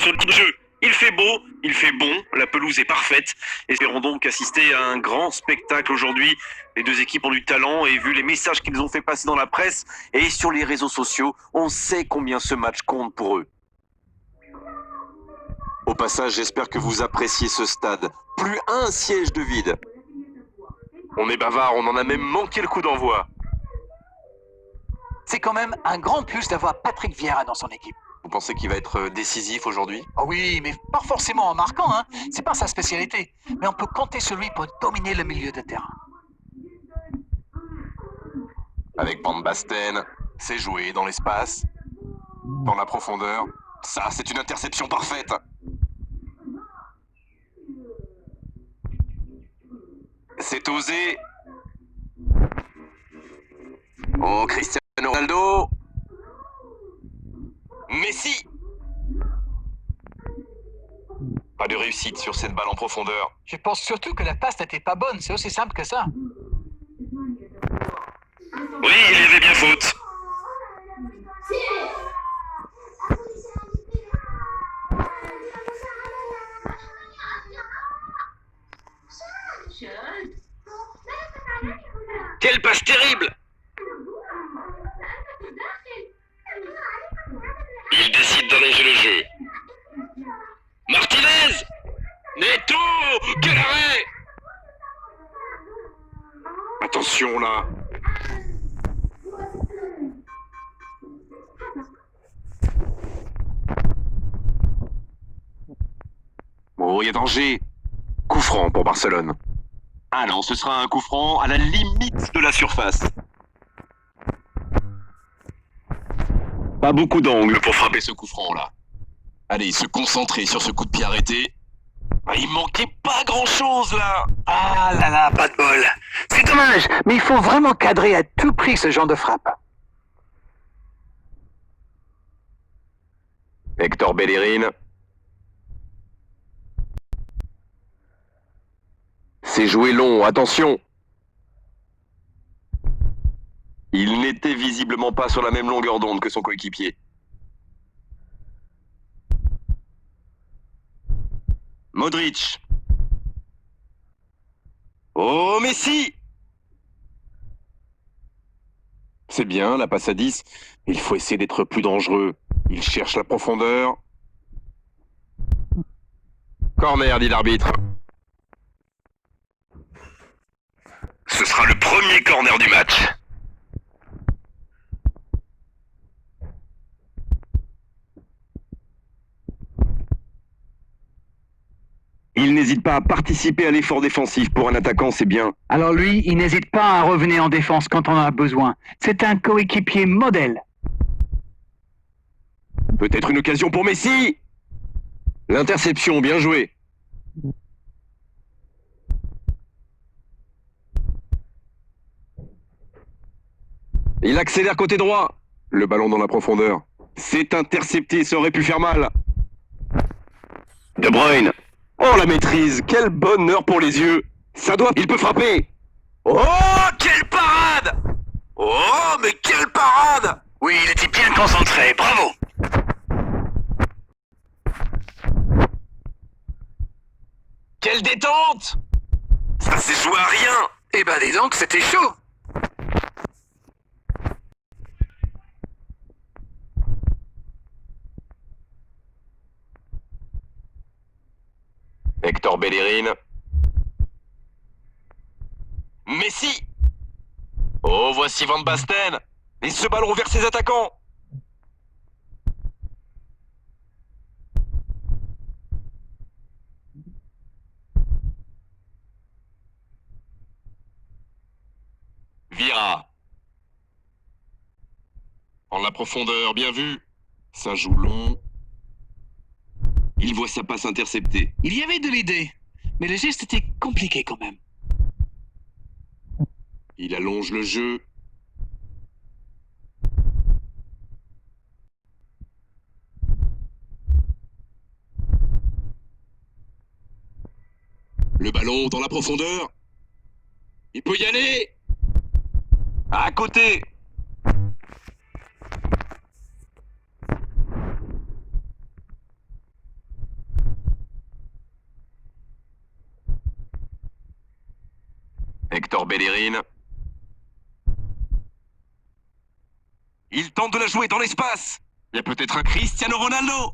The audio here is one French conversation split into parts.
sur le jeu. Il fait beau, il fait bon, la pelouse est parfaite. Espérons donc assister à un grand spectacle aujourd'hui. Les deux équipes ont du talent et vu les messages qu'ils ont fait passer dans la presse et sur les réseaux sociaux, on sait combien ce match compte pour eux. Au passage, j'espère que vous appréciez ce stade. Plus un siège de vide. On est bavard, on en a même manqué le coup d'envoi. C'est quand même un grand plus d'avoir Patrick Vieira dans son équipe. Vous pensez qu'il va être décisif aujourd'hui? Oh oui, mais pas forcément en marquant, hein. C'est pas sa spécialité. Mais on peut compter sur lui pour dominer le milieu de terrain. Avec Van Basten, c'est joué dans l'espace, dans la profondeur. Ça, c'est une interception parfaite. C'est osé. Oh, Cristiano Ronaldo. Messi. Pas de réussite sur cette balle en profondeur. Je pense surtout que la passe n'était pas bonne, c'est aussi simple que ça. Oui, il y avait bien faute. Quelle passe terrible! Il décide d'engager le jeu. Martinez! Neto! Quel arrêt! Attention là! Oh, il y a danger! Coup franc pour Barcelone. Ah non, ce sera un coup franc à la limite de la surface. Pas beaucoup d'angles pour frapper ce coup franc là. Allez, se concentrer sur ce coup de pied arrêté. Ah, il manquait pas grand chose là. Ah là là, pas de bol. C'est dommage, mais il faut vraiment cadrer à tout prix ce genre de frappe. Hector Bellerin. C'est joué long, attention. Il n'était visiblement pas sur la même longueur d'onde que son coéquipier. Modric. Oh, Messi! C'est bien, la passe à 10. Il faut essayer d'être plus dangereux. Il cherche la profondeur. Corner, dit l'arbitre. Ce sera le premier corner du match. Il n'hésite pas à participer à l'effort défensif. Pour un attaquant, c'est bien. Alors lui, il n'hésite pas à revenir en défense quand on en a besoin. C'est un coéquipier modèle. Peut-être une occasion pour Messi. L'interception, bien joué. Il accélère côté droit. Le ballon dans la profondeur. C'est intercepté, ça aurait pu faire mal. De Bruyne. Oh, la maîtrise. Quel bonheur pour les yeux. Ça doit... Il peut frapper. Oh, quelle parade! Oh, mais quelle parade! Oui, il était bien concentré, bravo. Quelle détente! Ça s'est joué à rien! Eh ben dis donc, c'était chaud. Hector Bellerin. Messi! Oh, voici Van Basten! Et ce ballon vers ses attaquants! Vieira. En la profondeur, bien vu. Ça joue long. Il voit sa passe interceptée. Il y avait de l'idée, mais le geste était compliqué quand même. Il allonge le jeu. Le ballon dans la profondeur. Il peut y aller. À côté. Hector Bellerin. Il tente de la jouer dans l'espace. Il y a peut-être un Cristiano Ronaldo.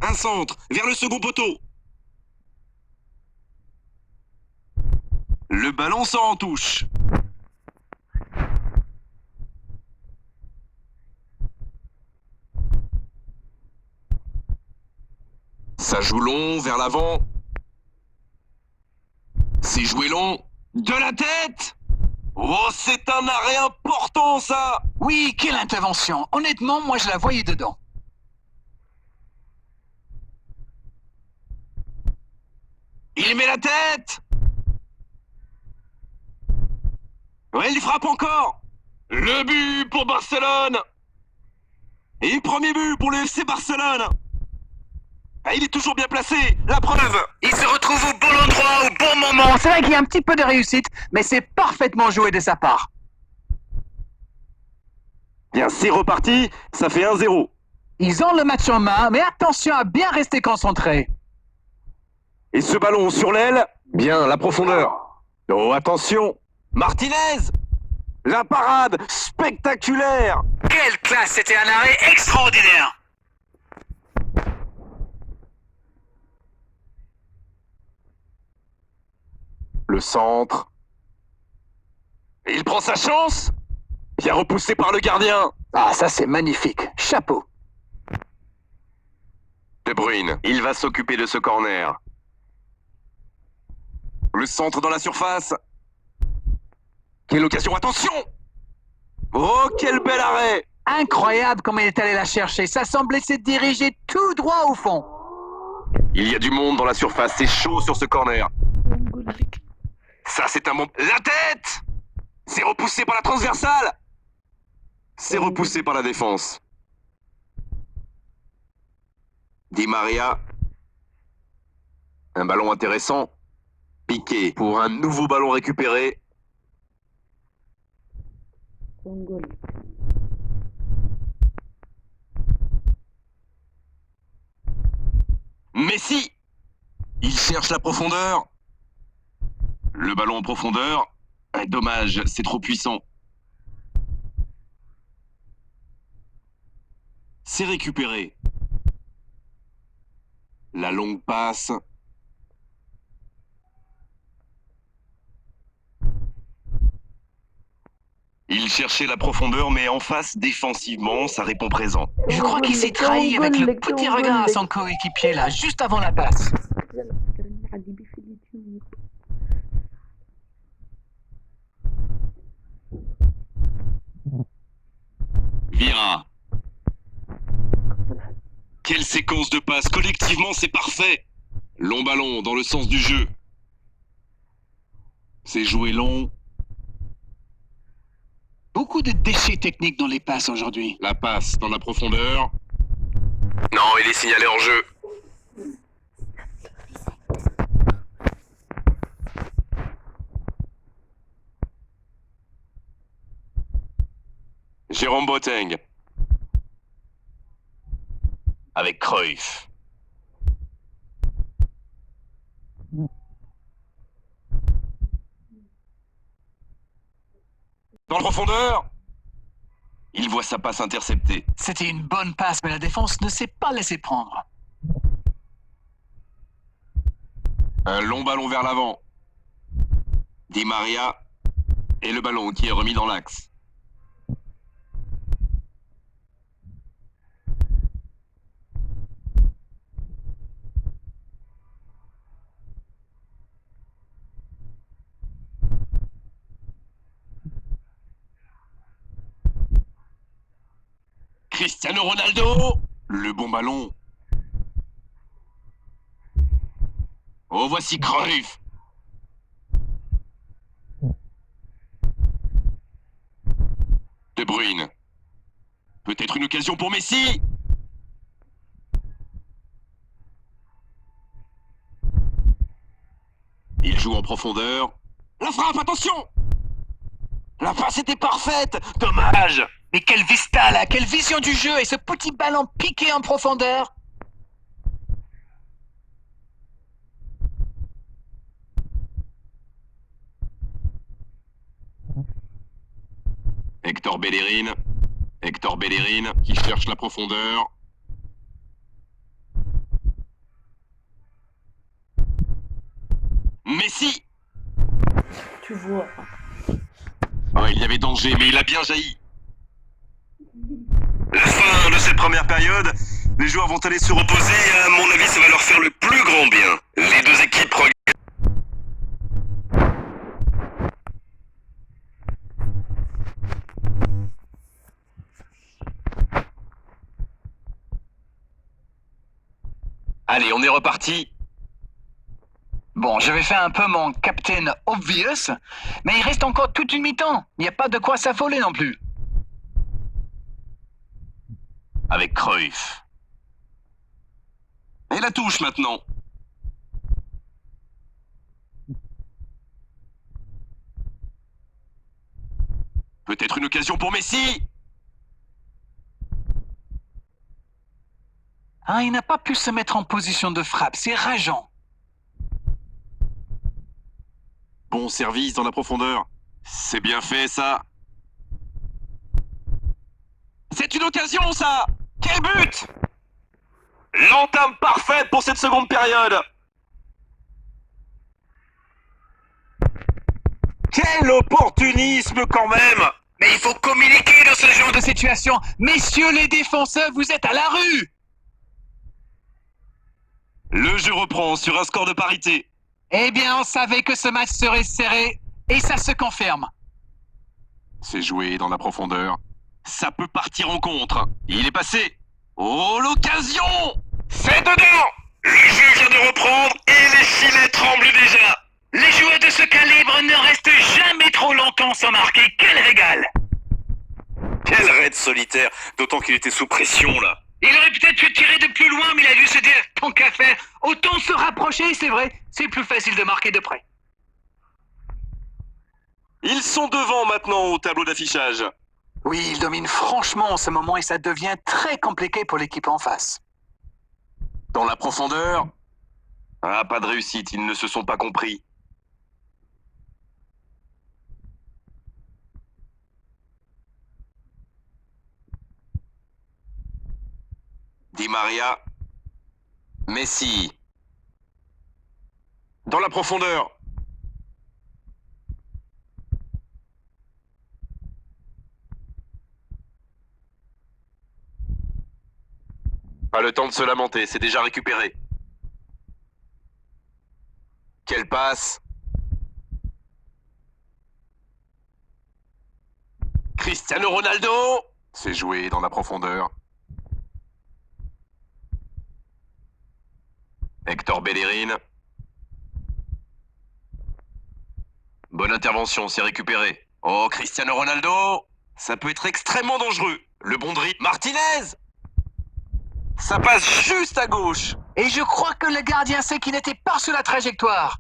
Un centre, vers le second poteau. Le ballon sort en touche. Ça joue long, vers l'avant. C'est joué long. De la tête. Oh, c'est un arrêt important, ça. Oui, quelle intervention. Honnêtement, moi je la voyais dedans. Il met la tête. Ouais, il frappe encore. Le but pour Barcelone. Et premier but pour le FC Barcelone. Ah, il est toujours bien placé, la preuve. Il se retrouve au bon endroit, au bon moment. C'est vrai qu'il y a un petit peu de réussite, mais c'est parfaitement joué de sa part. Bien, c'est reparti, ça fait 1-0. Ils ont le match en main, mais attention à bien rester concentré. Et ce ballon sur l'aile, bien, la profondeur. Oh, attention, Martinez. La parade, spectaculaire. Quelle classe, c'était un arrêt extraordinaire. Le centre. Et il prend sa chance. Bien repoussé par le gardien. Ah, ça c'est magnifique. Chapeau. De Bruyne, il va s'occuper de ce corner. Le centre dans la surface. Quelle occasion, attention. Oh, quel bel arrêt. Incroyable comme il est allé la chercher. Ça semblait se diriger tout droit au fond. Il y a du monde dans la surface, c'est chaud sur ce corner. Ça, c'est un bon... La tête. C'est repoussé par la transversale. C'est repoussé par la défense. Di Maria. Un ballon intéressant. Piqué pour un nouveau ballon récupéré. Messi. Il cherche la profondeur. Le ballon en profondeur. Dommage, c'est trop puissant. C'est récupéré. La longue passe. Il cherchait la profondeur, mais en face, défensivement, ça répond présent. Je crois qu'il s'est trahi avec le petit regard à son coéquipier là, juste avant la passe. Vira. Quelle séquence de passes. Collectivement, c'est parfait. Long ballon dans le sens du jeu. C'est joué long. Beaucoup de déchets techniques dans les passes aujourd'hui. La passe dans la profondeur. Non, il est signalé en jeu. Jérôme Boateng. Avec Cruyff. Dans la profondeur. Il voit sa passe interceptée. C'était une bonne passe, mais la défense ne s'est pas laissée prendre. Un long ballon vers l'avant. Di Maria. Et le ballon qui est remis dans l'axe. Cristiano Ronaldo. Le bon ballon. Oh, voici Cruyff. De Bruyne. Peut-être une occasion pour Messi. Il joue en profondeur. La frappe, attention. La passe était parfaite. Dommage. Mais quelle vista là, quelle vision du jeu et ce petit ballon piqué en profondeur. Hector Bellerin. Hector Bellerin qui cherche la profondeur. Messi. Tu vois. Oh, il y avait danger, mais il a bien jailli. La fin de cette première période, les joueurs vont aller se reposer et à mon avis ça va leur faire le plus grand bien. Les deux équipes regardent. Allez, on est reparti. Bon, je vais faire un peu mon Captain Obvious, mais il reste encore toute une mi-temps. Il n'y a pas de quoi s'affoler non plus. Avec Cruyff. Et la touche maintenant. Peut-être une occasion pour Messi. Ah, il n'a pas pu se mettre en position de frappe, c'est rageant. Bon service dans la profondeur. C'est bien fait ça. C'est une occasion ça. Quel but! L'entame parfaite pour cette seconde période. Quel opportunisme quand même! Mais il faut communiquer dans ce genre de situation. Messieurs les défenseurs, vous êtes à la rue. Le jeu reprend sur un score de parité. Eh bien, on savait que ce match serait serré, et ça se confirme. C'est joué dans la profondeur. Ça peut partir en contre. Il est passé. Oh, l'occasion! C'est dedans! Le jeu vient de reprendre et les filets tremblent déjà. Les joueurs de ce calibre ne restent jamais trop longtemps sans marquer. Quel régal! Quel raid solitaire, d'autant qu'il était sous pression là. Il aurait peut-être pu tirer de plus loin, mais il a dû se dire tant qu'à faire, autant se rapprocher, c'est vrai. C'est plus facile de marquer de près. Ils sont devant maintenant au tableau d'affichage. Oui, il domine franchement en ce moment et ça devient très compliqué pour l'équipe en face. Dans la profondeur. Ah, pas de réussite, ils ne se sont pas compris. Di Maria. Messi. Dans la profondeur. Pas le temps de se lamenter, c'est déjà récupéré. Quelle passe! Cristiano Ronaldo! C'est joué dans la profondeur. Hector Bellerin. Bonne intervention, c'est récupéré. Oh, Cristiano Ronaldo! Ça peut être extrêmement dangereux. Le bon dribble. Martinez! Ça passe juste à gauche. Et je crois que le gardien sait qu'il n'était pas sur la trajectoire.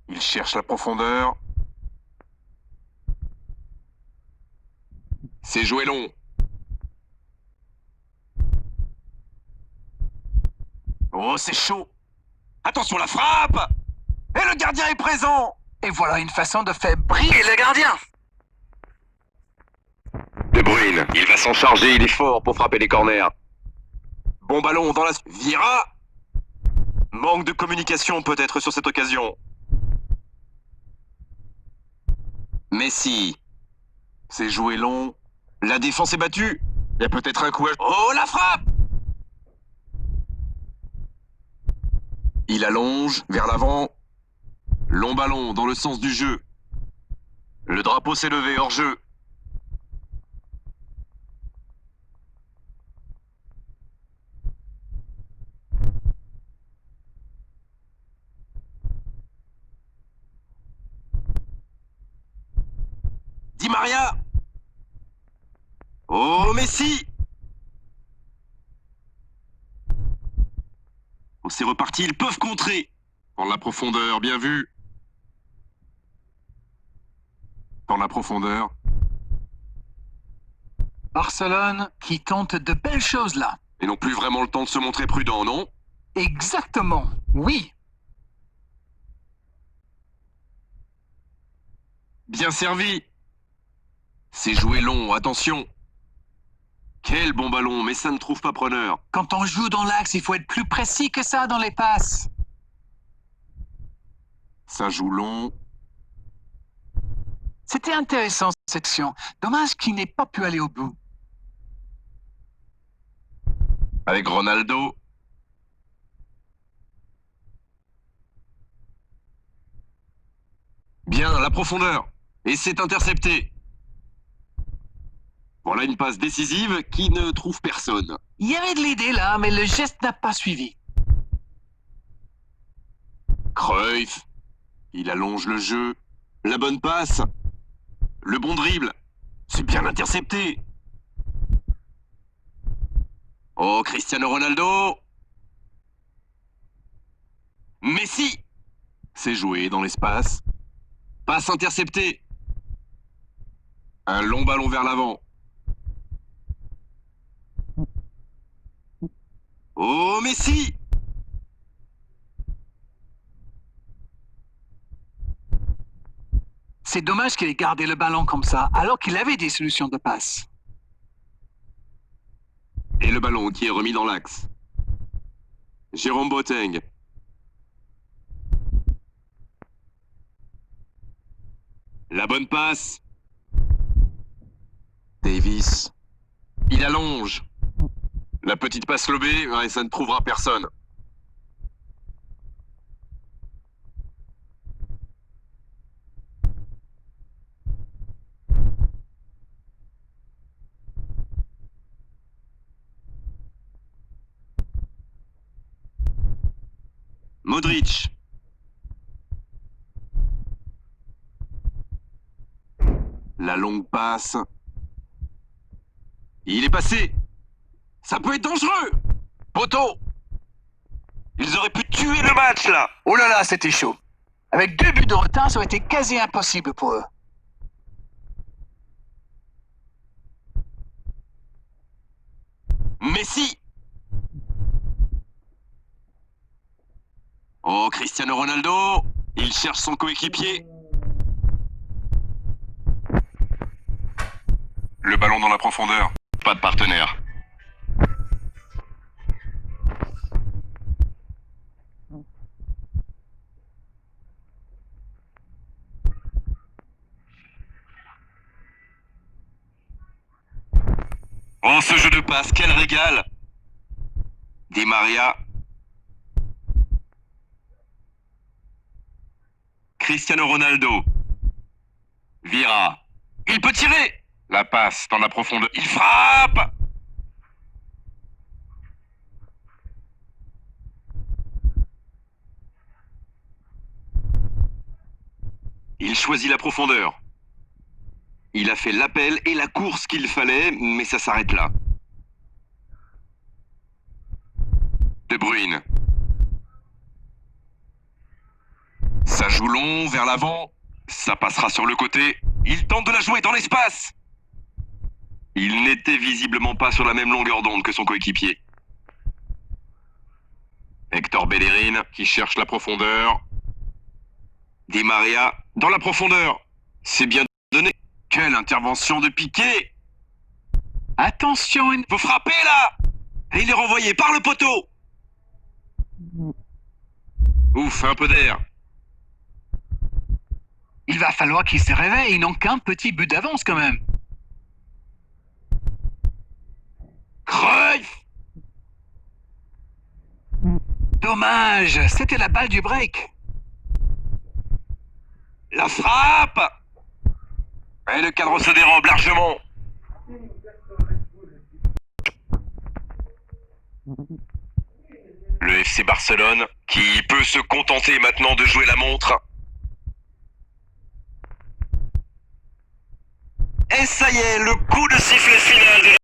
Il cherche la profondeur. C'est joué long. Oh, c'est chaud. Attention, la frappe! Et le gardien est présent! Et voilà une façon de faire briller le gardien. De Bruyne, il va s'en charger, il est fort pour frapper les corners. Bon ballon dans la... Vira! Manque de communication peut-être sur cette occasion. Messi. C'est joué long. La défense est battue. Il y a peut-être un coup à... Oh, la frappe! Il allonge vers l'avant. Long ballon dans le sens du jeu. Le drapeau s'est levé hors jeu. Di Maria. Oh, Messi. Oh, c'est reparti, ils peuvent contrer. Dans la profondeur, bien vu. Dans la profondeur. Barcelone qui tente de belles choses là. Et n'ont plus vraiment le temps de se montrer prudents, non? Exactement, oui. Bien servi. C'est joué long, attention. Quel bon ballon, mais ça ne trouve pas preneur. Quand on joue dans l'axe, il faut être plus précis que ça dans les passes. Ça joue long. C'était intéressant cette action. Dommage qu'il n'ait pas pu aller au bout. Avec Ronaldo. Bien, la profondeur. Et c'est intercepté. Voilà une passe décisive qui ne trouve personne. Il y avait de l'idée là, mais le geste n'a pas suivi. Cruyff. Il allonge le jeu. La bonne passe. Le bon dribble. C'est bien intercepté. Oh, Cristiano Ronaldo. Messi. C'est joué dans l'espace. Passe interceptée. Un long ballon vers l'avant. Oh, Messi. C'est dommage qu'il ait gardé le ballon comme ça, alors qu'il avait des solutions de passe. Et le ballon qui est remis dans l'axe. Jérôme Boateng. La bonne passe. Davis. Il allonge. La petite passe lobée, ouais, ça ne trouvera personne. Modric. La longue passe. Il est passé. Ça peut être dangereux. Poteau. Ils auraient pu tuer le match là. Oh là là, c'était chaud. Avec 2 buts de retard, ça aurait été quasi impossible pour eux. Messi. Oh, Cristiano Ronaldo. Il cherche son coéquipier. Le ballon dans la profondeur. Pas de partenaire. Oh, ce jeu de passe, quel régal! Di Maria. Cristiano Ronaldo. Vira. Il peut tirer! La passe dans la profondeur. Il frappe! Il choisit la profondeur. Il a fait l'appel et la course qu'il fallait, mais ça s'arrête là. De Bruyne. Ça joue long, vers l'avant. Ça passera sur le côté. Il tente de la jouer dans l'espace. Il n'était visiblement pas sur la même longueur d'onde que son coéquipier. Hector Bellerin qui cherche la profondeur. Di Maria dans la profondeur. C'est bien donné. Quelle intervention de Piqué! Attention, Faut frapper là! Et il est renvoyé par le poteau! Ouf, un peu d'air. il va falloir qu'ils se réveillent. Ils n'ont qu'un petit but d'avance quand même. Cruyff! Dommage, c'était la balle du break. La frappe! Et le cadre se dérobe largement. Le FC Barcelone qui peut se contenter maintenant de jouer la montre. Et ça y est, le coup de sifflet final de la